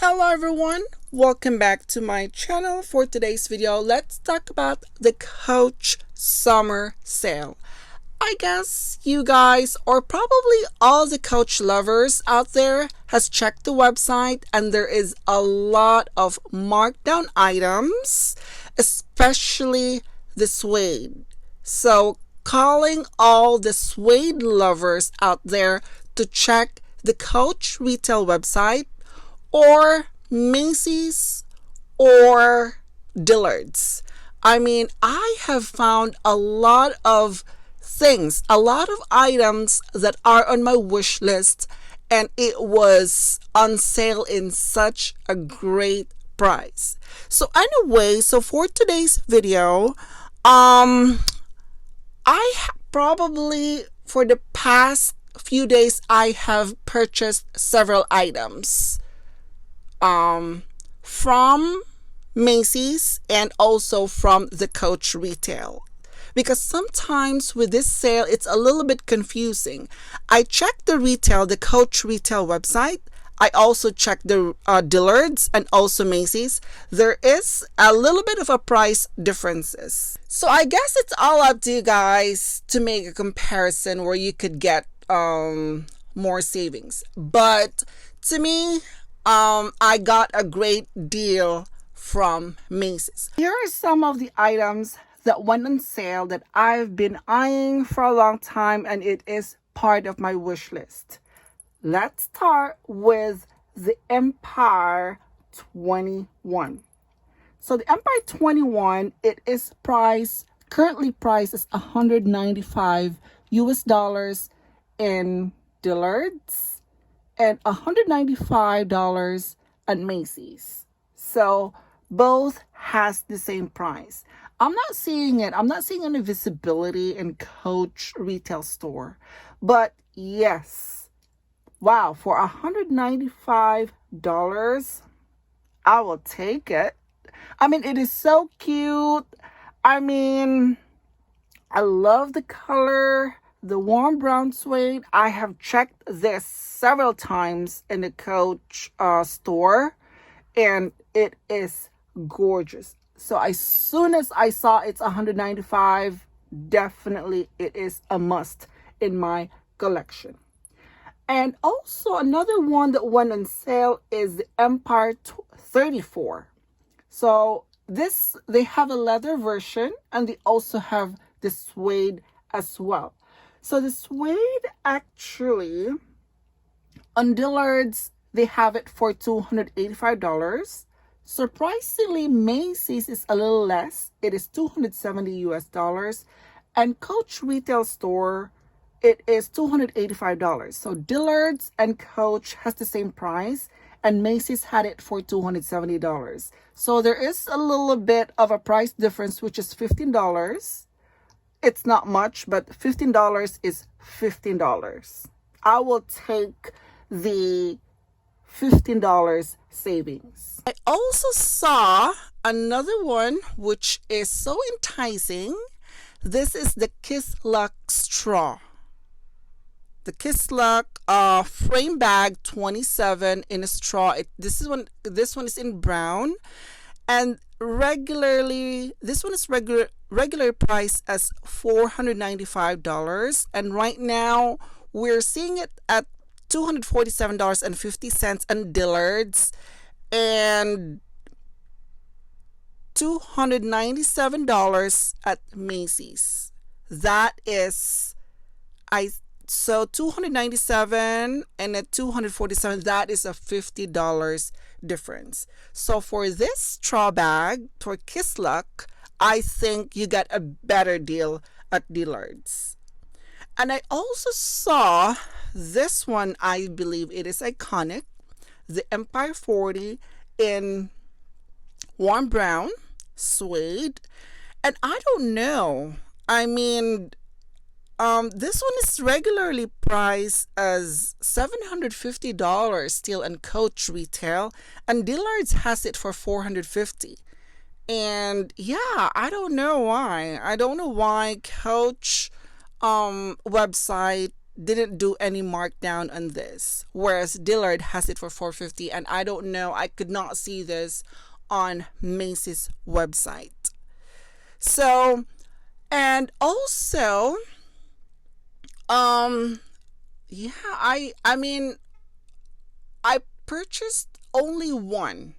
Hello everyone, welcome back to my channel. For today's video, let's talk about the Coach summer sale. I guess you guys, or probably all the Coach lovers out there, has checked the website and there is a lot of markdown items, especially the suede. So calling all the suede lovers out there to check the Coach retail website or Macy's or Dillard's. I mean, I have found a lot of things, a lot of items that are on my wish list, and it was on sale in such a great price. So anyway, so for today's video, probably for the past few days I have purchased several items from Macy's and also from the Coach retail, because sometimes with this sale it's a little bit confusing. I checked the Coach retail website. I also checked the Dillard's and also Macy's. There is a little bit of a price differences. So I guess it's all up to you guys to make a comparison where you could get more savings. But to me, I got a great deal from Macy's. Here are some of the items that went on sale that I've been eyeing for a long time, and it is part of my wish list. Let's start with the Empire 21. So the Empire 21, it is currently priced as $195 US in Dillard's and $195 at Macy's. So both has the same price. I'm not seeing any visibility in Coach retail store. But yes, wow, for $195, I will take it. I mean, it is so cute. I mean, I love the color. The warm brown suede, I have checked this several times in the Coach store, and it is gorgeous. So as soon as I saw it's $195, definitely it is a must in my collection. And also another one that went on sale is the Empire 34. So they have a leather version and they also have the suede as well. So the suede, actually, on Dillard's, they have it for $285. Surprisingly, Macy's is a little less. It is $270 US. And Coach retail store, it is $285. So Dillard's and Coach has the same price, and Macy's had it for $270. So there is a little bit of a price difference, which is $15. It's not much, but $15 is $15. I will take the $15 savings. I also saw another one which is so enticing. This is the Kiss Luck straw. The Kiss Luck frame bag 27 in a straw. This one is in brown, and this one is regular price as $495, and right now we're seeing it at $247.50 in Dillard's and $297 at Macy's. That is so $297 and at $247, that is a $50 difference. So for this straw bag for Kiss Luck, I think you get a better deal at Dillard's. And I also saw this one, I believe it is iconic, the Empire 40 in warm brown suede. And I don't know, I mean, this one is regularly priced as $750 still in Coach retail, and Dillard's has it for $450. And yeah, I don't know why. Coach website didn't do any markdown on this, whereas Dillard has it for 450, and I don't know, I could not see this on Macy's website. So, and also, um yeah, I mean, I purchased only one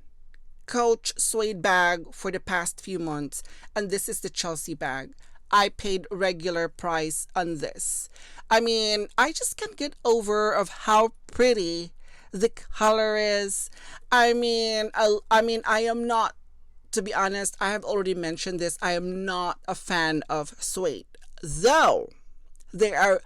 Coach suede bag for the past few months, and this is the Chelsea bag. I paid regular price on this. I mean, I just can't get over of how pretty the color is. I am not, to be honest, I have already mentioned this. I am not a fan of suede, though they are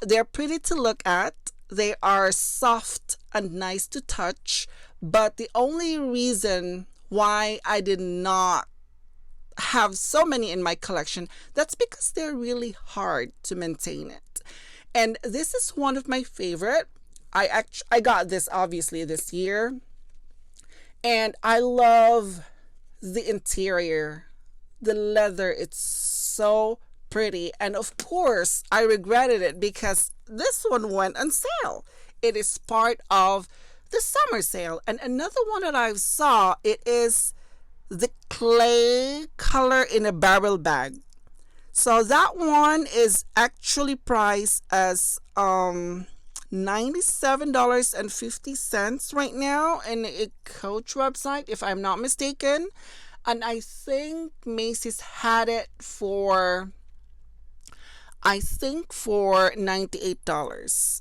they're pretty to look at. They are soft and nice to touch, but the only reason why I did not have so many in my collection, that's because they're really hard to maintain it. And this is one of my favorite. I got this obviously this year, and I love the interior. The leather, it's so pretty, and of course I regretted it because this one went on sale. It is part of the summer sale. And another one that I saw, it is the clay color in a barrel bag. So that one is actually priced as $97.50 right now in a Coach website, if I'm not mistaken. And I think Macy's had it for, I think, for $98.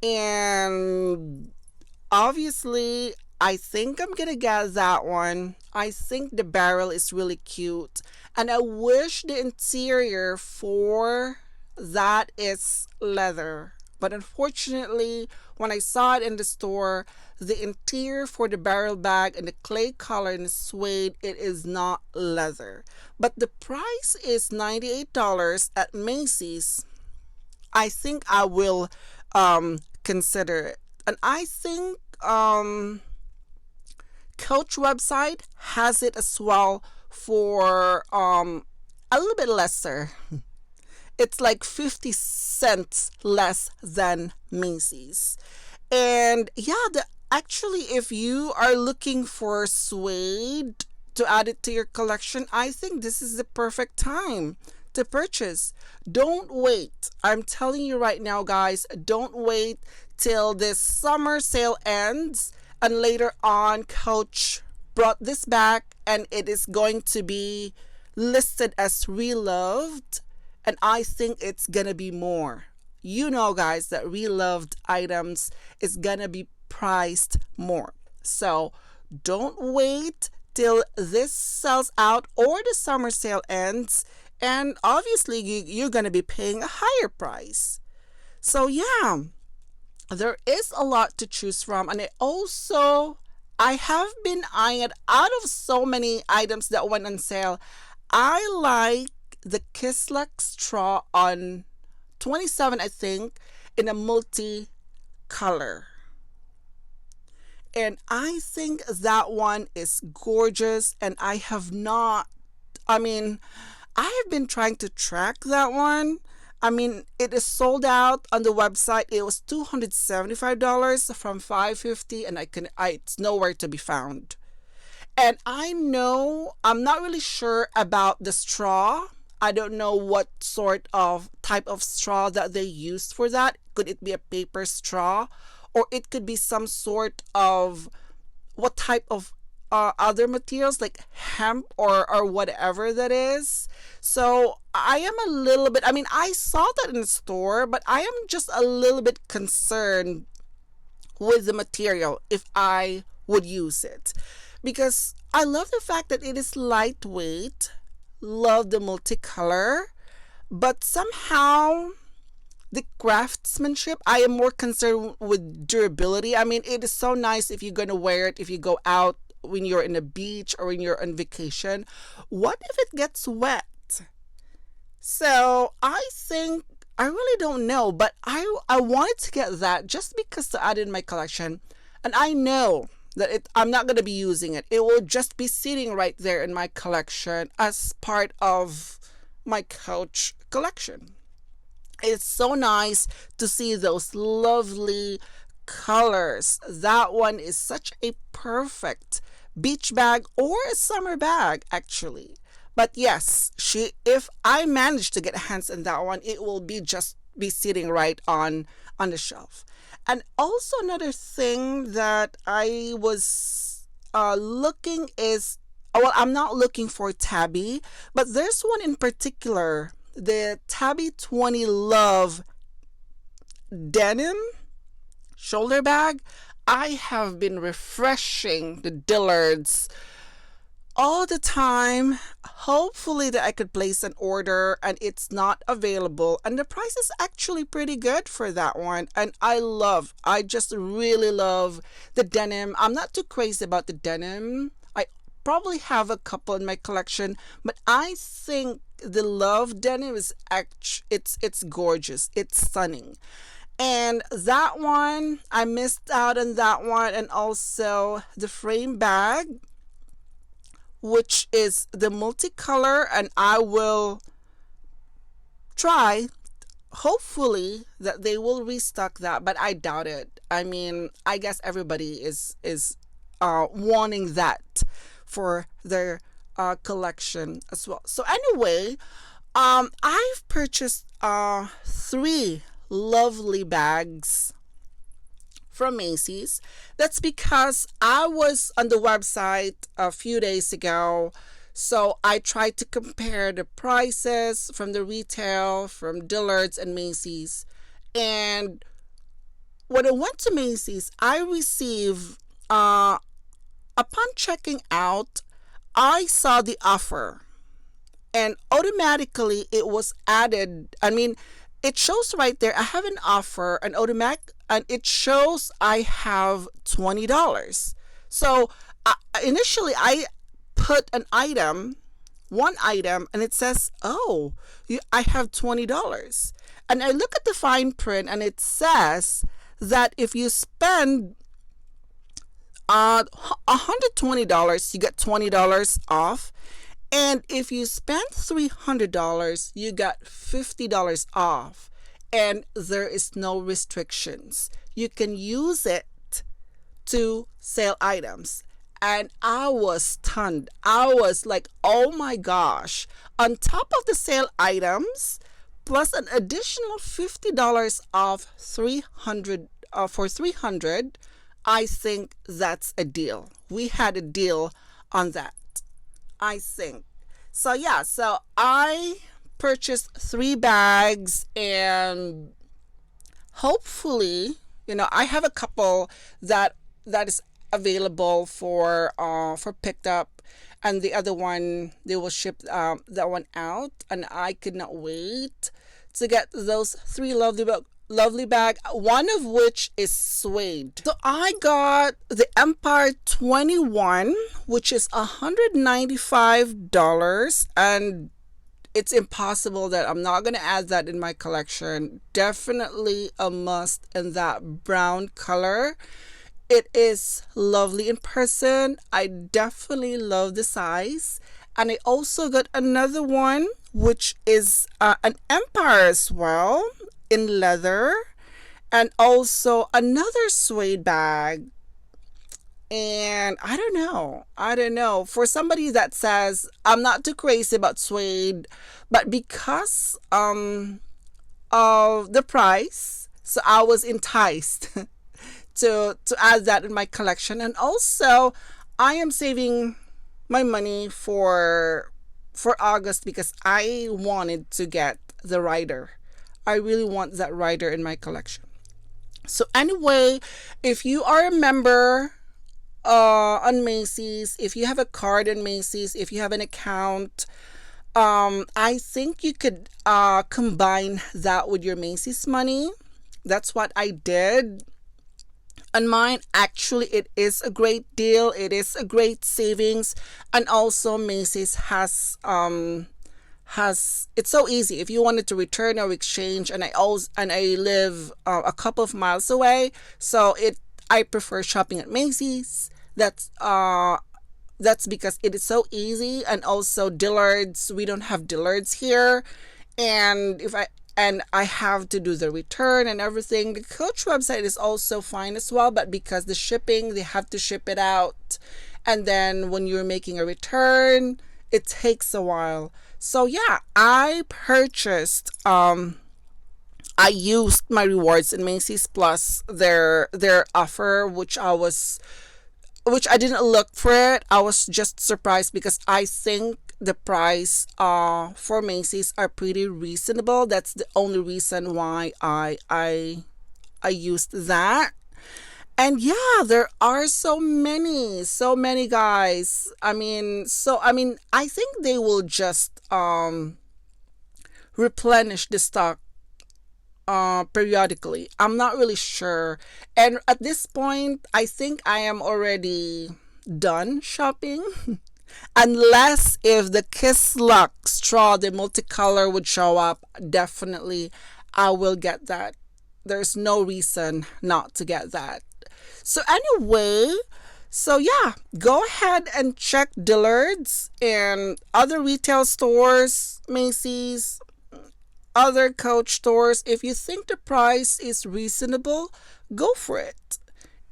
And obviously, I think I'm gonna get that one. I think the barrel is really cute, and I wish the interior for that is leather. But unfortunately, when I saw it in the store, the interior for the barrel bag and the clay color and the suede, it is not leather. But the price is $98 at Macy's. I think I will consider it. And I think Coach website has it as well for a little bit lesser. It's like 50 cents less than Macy's. And yeah, actually, if you are looking for suede to add it to your collection, I think this is the perfect time to purchase. Don't wait. I'm telling you right now, guys, don't wait till this summer sale ends and later on Coach brought this back and it is going to be listed as reloved, and I think it's gonna be more. You know, guys, that reloved items is gonna be priced more. So don't wait till this sells out or the summer sale ends, and obviously you're gonna be paying a higher price. So yeah, there is a lot to choose from, and I have been eyeing it. Out of so many items that went on sale, I like the Kislak straw on 27, I think, in a multi color. And I think that one is gorgeous. And I have not, I mean, I have been trying to track that one. I mean, it is sold out on the website. It was $275 from $550, and it's nowhere to be found. And I know, I'm not really sure about the straw. I don't know what sort of type of straw that they used for that. Could it be a paper straw? Or it could be some sort of, what type of other materials like hemp or whatever that is. So I am a little bit, I mean, I saw that in the store, but I am just a little bit concerned with the material if I would use it, because I love the fact that it is lightweight, love the multicolor, but somehow the craftsmanship, I am more concerned with durability. I mean, it is so nice if you're going to wear it if you go out when you're in a beach or when you're on vacation. What if it gets wet? So I think, I really don't know, but I wanted to get that just because to add in my collection. And I know that I'm not going to be using it. It will just be sitting right there in my collection as part of my Coach collection. It's so nice to see those lovely colors. That one is such a perfect beach bag or a summer bag, actually. But yes, she if I manage to get hands on that one, it will be just be sitting right on the shelf. And also another thing that I was looking is, well, I'm not looking for Tabby, but there's one in particular, the Tabby 20 Love denim shoulder bag. I have been refreshing the Dillards all the time. Hopefully that I could place an order and it's not available. And the price is actually pretty good for that one. And I just really love the denim. I'm not too crazy about the denim. I probably have a couple in my collection, but I think the love denim is it's gorgeous. It's stunning. And that one, I missed out on that one. And also the frame bag, which is the multicolor, and I will try, hopefully, that they will restock that, but I doubt it. I mean, I guess everybody is wanting that for their collection as well. So anyway, I've purchased three lovely bags from Macy's. That's because I was on the website a few days ago. So I tried to compare the prices from the retail, from Dillard's and Macy's. And when I went to Macy's, I received, upon checking out, I saw the offer and automatically it was added. I mean, it shows right there, I have an offer, an automatic, and it shows I have $20. So initially, I put one item, and it says, "Oh, I have $20." And I look at the fine print, and it says that if you spend $120, you get $20 off. And if you spend $300, you got $50 off. And there is no restrictions. You can use it to sell items. And I was stunned. I was like, oh my gosh. On top of the sale items, plus an additional $50 off 300 for 300, I think that's a deal. We had a deal on that, I think. So yeah, so I purchased three bags, and hopefully, I have a couple that is available for picked up, and the other one they will ship that one out, and I could not wait to get those three lovely bag, one of which is suede. So I got the Empire 21, which is $195, and it's impossible that I'm not going to add that in my collection. Definitely a must in that brown color. It is lovely in person. I definitely love the size. And I also got another one, which is an Empire as well, in leather, and also another suede bag. And I don't know, for somebody that says I'm not too crazy about suede, but because of the price, so I was enticed to add that in my collection. And also I am saving my money for August because I wanted to get the rider. I really want that rider in my collection. So anyway, if you are a member on Macy's, if you have a card in Macy's, if you have an account, I think you could combine that with your Macy's money. That's what I did on mine. Actually, it is a great deal. It is a great savings, and also Macy's has it's so easy if you wanted to return or exchange. And I live a couple of miles away, so I prefer shopping at Macy's. That's because it is so easy. And also Dillard's, we don't have Dillard's here, and and I have to do the return and everything. The Coach website is also fine as well, but because the shipping, they have to ship it out. And then when you're making a return, it takes a while. So yeah, I used my rewards in Macy's Plus, their offer, which I didn't look for it. I was just surprised because I think the price for Macy's are pretty reasonable. That's the only reason why I used that. And yeah, there are so many guys. I think they will just replenish the stock periodically. I'm not really sure. And at this point, I think I am already done shopping. Unless if the Kiss Luck straw, the multicolor would show up, definitely I will get that. There's no reason not to get that. So anyway, so yeah, go ahead and check Dillard's and other retail stores, Macy's, other Coach stores. If you think the price is reasonable, go for it.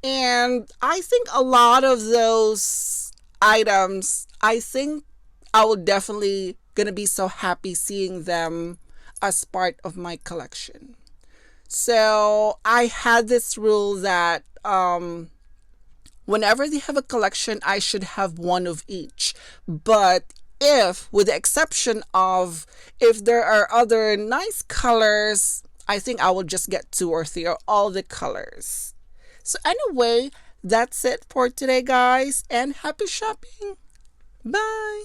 And I think a lot of those items, I think I will definitely gonna be so happy seeing them as part of my collection. So I had this rule that whenever they have a collection, I should have one of each. But if, with the exception of if there are other nice colors, I think I will just get two or three or all the colors. So, anyway, that's it for today, guys, and happy shopping. Bye.